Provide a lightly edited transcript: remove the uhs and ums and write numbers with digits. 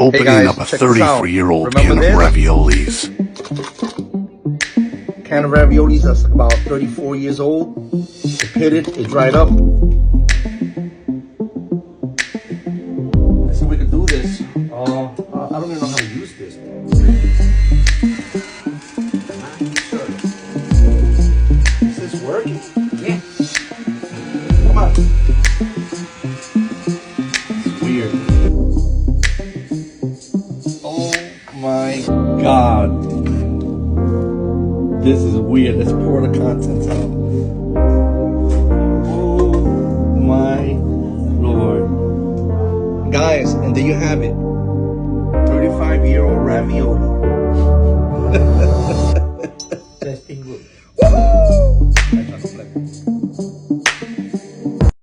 Opening guys, up a check this out. 33-year-old Remember can of this? raviolis. Can of raviolis that's about 34 years old. It pitted, it dried up. Let's see if we can do this. I don't even know how to use this. Is this working? Yeah. Come on. It's weird. Oh my God. This is weird. Let's pour the contents out. Oh my Lord. Guys, and there you have it. 35-year-old ravioli. Testing good.